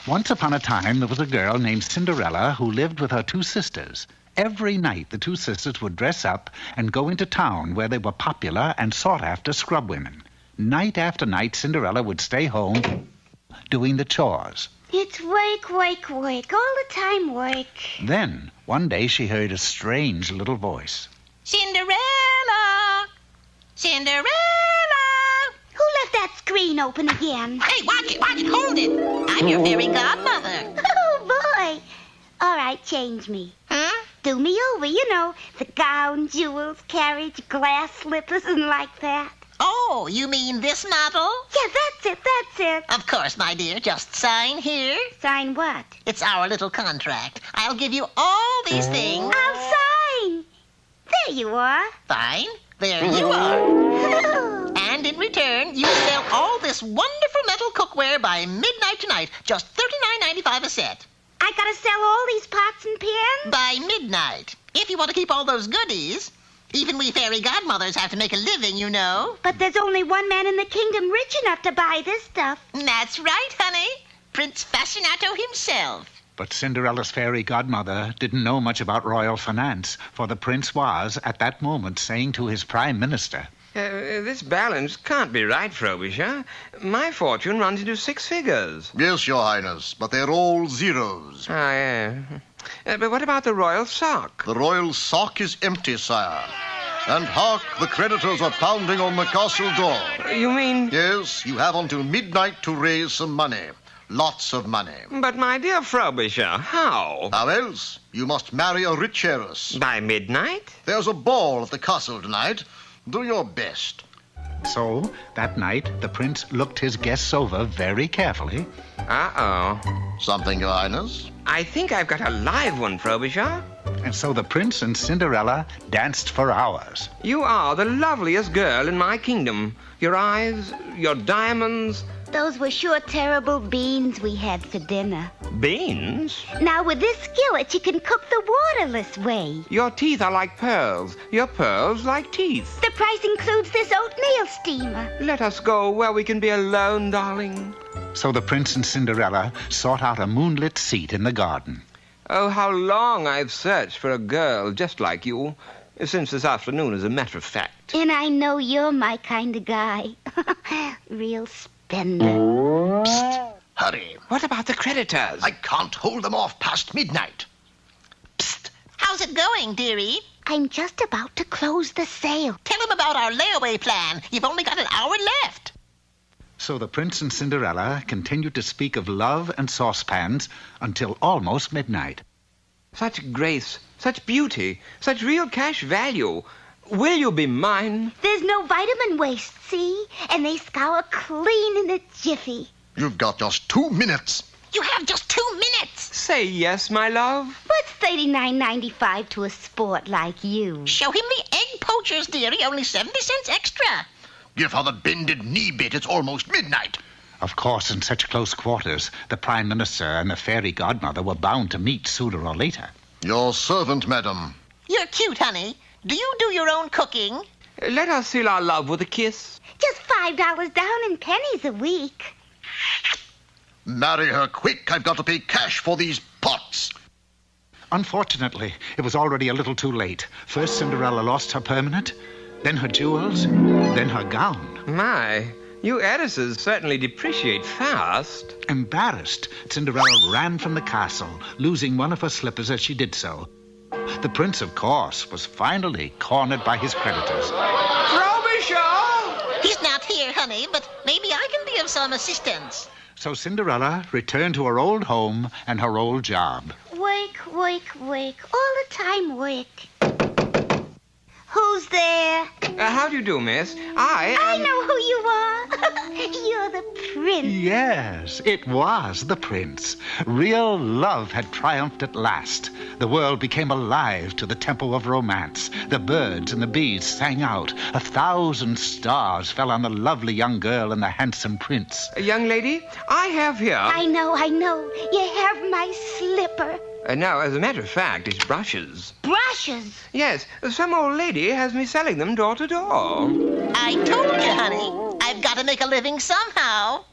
Once upon a time, there was a girl named Cinderella who lived with her two sisters. Every night, the two sisters would dress up and go into town where they were popular and sought-after scrubwomen. Night after night, Cinderella would stay home doing the chores. It's work, work, work. All the time work. Then, one day, she heard a strange little voice. Cinderella! Cinderella! Who left that screen open again? Hey, watch it, hold it. I'm your fairy godmother. Oh, boy. All right, change me. Huh? Do me over, you know, the gown, jewels, carriage, glass slippers, and like that. Oh, you mean this model? Yeah, that's it. Of course, my dear. Just sign here. Sign what? It's our little contract. I'll give you all these things. I'll sign. There you are. Fine. There you are. And in return, you sell all this wonderful metal cookware by midnight tonight. Just $39.95 a set. I gotta sell all these pots and pans? By midnight. If you want to keep all those goodies. Even we fairy godmothers have to make a living, you know. But there's only one man in the kingdom rich enough to buy this stuff. That's right, honey. Prince Fascinato himself. But Cinderella's fairy godmother didn't know much about royal finance, for the prince was, at that moment, saying to his prime minister, This balance can't be right, Frobisher. My fortune runs into 6 figures. Yes, Your Highness, but they're all zeros. Ah, yeah. But what about the royal sock? The royal sock is empty, sire. And hark, the creditors are pounding on the castle door. You mean... Yes, you have until midnight to raise some money. Lots of money. But, my dear Frobisher, how? How else? You must marry a rich heiress. By midnight? There's a ball at the castle tonight. Do your best. So, that night, the prince looked his guests over very carefully. Uh-oh. Something, Your Highness? I think I've got a live one, Frobisher. And so the prince and Cinderella danced for hours. You are the loveliest girl in my kingdom. Your eyes, your diamonds... Those were sure terrible beans we had for dinner. Beans? Now, with this skillet, you can cook the waterless way. Your teeth are like pearls. Your pearls like teeth. The price includes this oatmeal steamer. Let us go where we can be alone, darling. So the prince and Cinderella sought out a moonlit seat in the garden. Oh, how long I've searched for a girl just like you. Since this afternoon, as a matter of fact. And I know you're my kind of guy. Real spender. Psst! Hurry. What about the creditors? I can't hold them off past midnight. Psst. How's it going, dearie? I'm just about to close the sale. Tell him about our layaway plan. You've only got an hour left. So the prince and Cinderella continued to speak of love and saucepans until almost midnight. Such grace, such beauty, such real cash value. Will you be mine? There's no vitamin waste, see? And they scour clean in a jiffy. You've got just 2 minutes. You have just 2 minutes. Say yes, my love. What's $39.95 to a sport like you? Show him the egg poachers, dearie. Only 70 cents extra. Give her the bended knee bit. It's almost midnight. Of course, in such close quarters, the prime minister and the fairy godmother were bound to meet sooner or later. Your servant, madam. You're cute, honey. Do you do your own cooking? Let us seal our love with a kiss. Just $5 down and pennies a week. Marry her quick. I've got to pay cash for these pots. Unfortunately, it was already a little too late. First, Cinderella lost her permanent, then her jewels, then her gown. My, you heiresses certainly depreciate fast. Embarrassed, Cinderella ran from the castle, losing one of her slippers as she did so. The prince, of course, was finally cornered by his creditors. Frobisher! He's not here, honey, but maybe I can be of some assistance. So Cinderella returned to her old home and her old job. Work, work, work. All the time work. Who's there? How do you do, miss? I know who you are. You're the prince. Yes, it was the prince. Real love had triumphed at last. The world became alive to the tempo of romance. The birds and the bees sang out. 1,000 stars fell on the lovely young girl and the handsome prince. Young lady, I have here... I know. You have my slipper. Now, as a matter of fact, it's brushes. Brushes? Yes, some old lady has me selling them door to door. I told you, honey. I've got to make a living somehow.